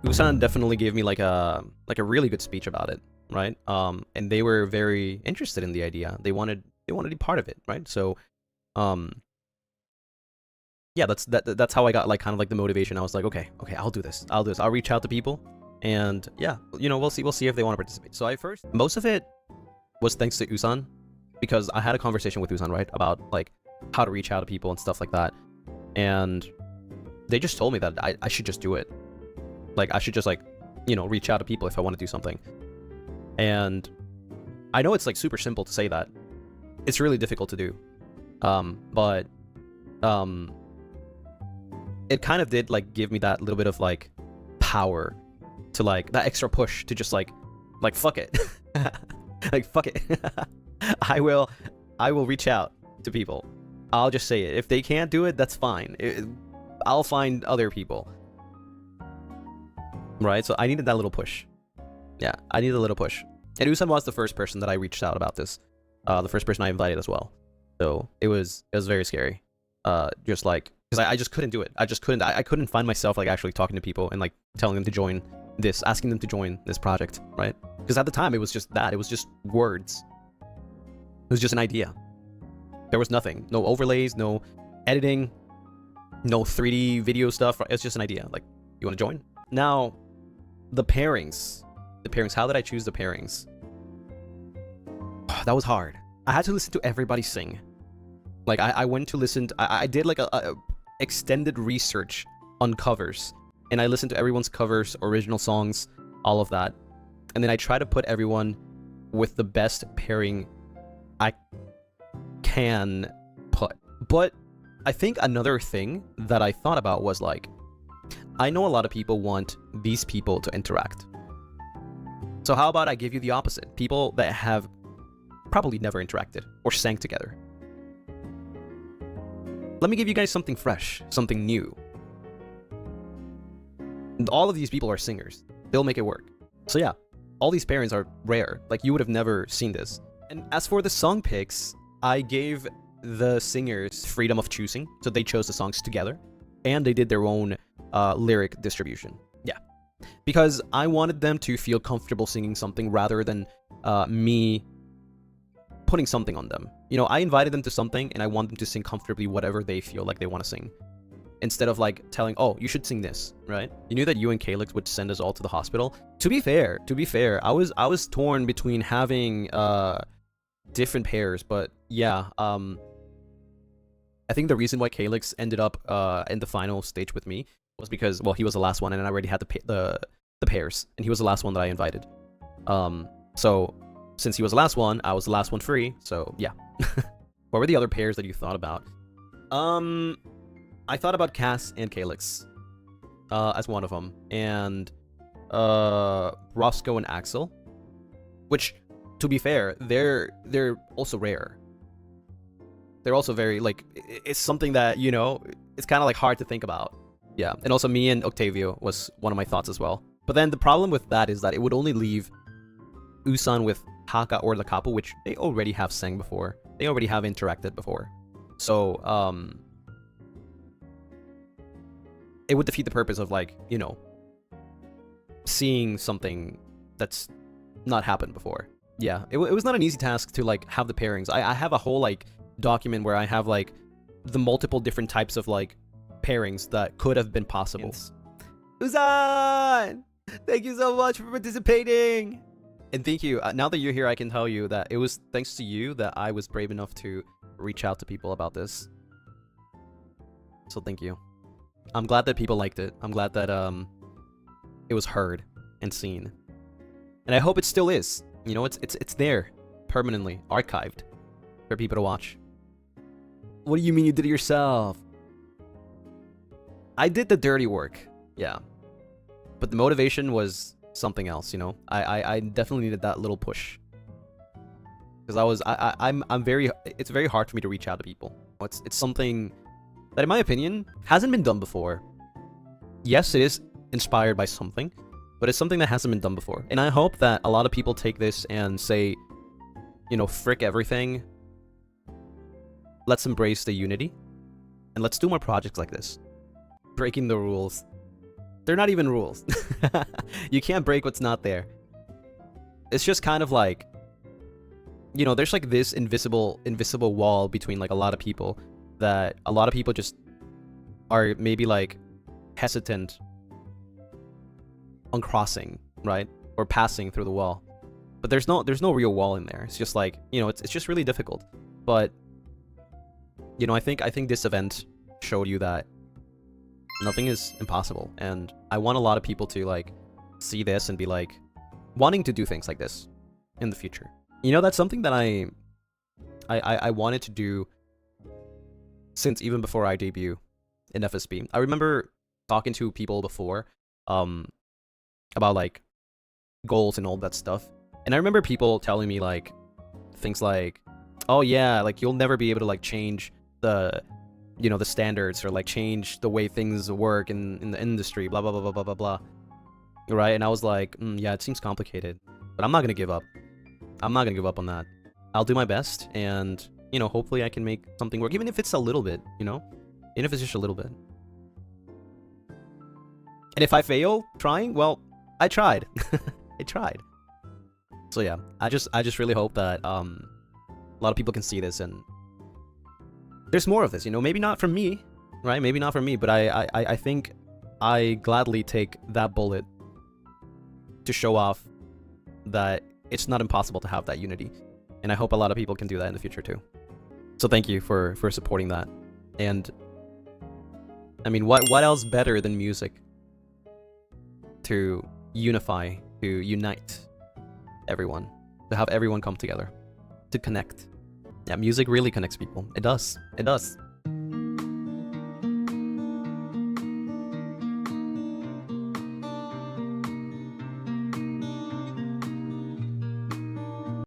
Usan definitely gave me like a really good speech about it, right? And they were very interested in the idea. They wanted to be part of it, right? So, yeah, that's how I got like kind of like the motivation. I was like, okay, I'll do this. I'll reach out to people, and yeah, we'll see if they want to participate. So most of it was thanks to Usan, because I had a conversation with Usan, right, about like how to reach out to people and stuff like that, and they just told me that I should just do it. Like, I should just like, reach out to people if I want to do something. And I know it's like super simple to say that. It's really difficult to do. But it kind of did like give me that little bit of like power to like that extra push to just like fuck it. Like fuck it. I will reach out to people. I'll just say it. If they can't do it, that's fine. I'll find other people. Right? So I needed that little push. Yeah, I needed a little push. And Usan was the first person that I reached out about this. The first person I invited as well. So it was very scary. Just like, because I just couldn't do it. I couldn't find myself like actually talking to people and like telling them to join this, asking them to join this project, right? Because at the time it was just that. It was just words. It was just an idea. There was nothing. No overlays, no editing, no 3D video stuff. It's just an idea. Like, you want to join? Now, the pairings. How did I choose the pairings? That was hard. I had to listen to everybody sing. Like, I went to listen to, I did like a extended research on covers, and I listened to everyone's covers, original songs, all of that, and then I try to put everyone with the best pairing I can put. But I think another thing that I thought about was like, I know a lot of people want these people to interact. So how about I give you the opposite? People that have probably never interacted or sang together. Let me give you guys something fresh, something new. And all of these people are singers. They'll make it work. So yeah, all these pairings are rare. Like, you would have never seen this. And as for the song picks, I gave the singers freedom of choosing. So they chose the songs together, and they did their own lyric distribution. Yeah. Because I wanted them to feel comfortable singing something rather than me putting something on them. I invited them to something, and I want them to sing comfortably whatever they feel like they want to sing. Instead of like telling, oh, you should sing this, right? You knew that you and Calix would send us all to the hospital. To be fair, I was torn between having different pairs, but yeah, I think the reason why Calix ended up in the final stage with me was because, well, he was the last one, and I already had the pairs, and he was the last one that I invited. So since he was the last one, I was the last one free. So yeah. What were the other pairs that you thought about? I thought about Cass and Calix as one of them, and Roscoe and Axel, which, to be fair, they're also rare. They're also very, like, it's something that, it's kind of like hard to think about. Yeah, and also me and Octavio was one of my thoughts as well. But then the problem with that is that it would only leave Usan with Haka or Lakapo, which they already have sang before. They already have interacted before. So, it would defeat the purpose of, like, seeing something that's not happened before. Yeah, it was not an easy task to, like, have the pairings. I have a whole, like, document where I have, like, the multiple different types of, like, pairings that could have been possible. Usan! Thank you so much for participating! And thank you. Now that you're here, I can tell you that it was thanks to you that I was brave enough to reach out to people about this. So thank you. I'm glad that people liked it. I'm glad that it was heard and seen. And I hope it still is. It's there, permanently, archived, for people to watch. What do you mean you did it yourself? I did the dirty work, yeah. But the motivation was something else, I definitely needed that little push. Because it's very hard for me to reach out to people. It's something that, in my opinion, hasn't been done before. Yes, it is inspired by something, but it's something that hasn't been done before. And I hope that a lot of people take this and say, frick everything. Let's embrace the unity, and let's do more projects like this. Breaking the rules. They're not even rules. You can't break what's not there. It's just kind of like, you know, there's like this invisible wall between like a lot of people that a lot of people just are maybe like hesitant on crossing, right? Or passing through the wall. But there's no real wall in there. It's just like, you know, it's just really difficult. But you know, I think this event showed you that nothing is impossible, and I want a lot of people to like see this and be like wanting to do things like this in the future. You know, that's something that I wanted to do since even before I debut in FSP. I remember talking to people before about like goals and all that stuff, and I remember people telling me like things like, oh yeah, like you'll never be able to like change the, you know, the standards, or like change the way things work in the industry, blah blah blah blah blah blah blah, right? And I was like, yeah, it seems complicated, but I'm not gonna give up. I'm not gonna give up on that. I'll do my best, and you know, hopefully I can make something work, even if it's a little bit, you know, even if it's just a little bit. And if I fail trying, well, I tried. I tried. So yeah, I just really hope that a lot of people can see this, and there's more of this, you know, maybe not from me, right? Maybe not from me, but I think I gladly take that bullet to show off that it's not impossible to have that unity. And I hope a lot of people can do that in the future too. So thank you for supporting that. And I mean, what else better than music to unify, to unite everyone, to have everyone come together, to connect. Yeah, music really connects people. It does. It does.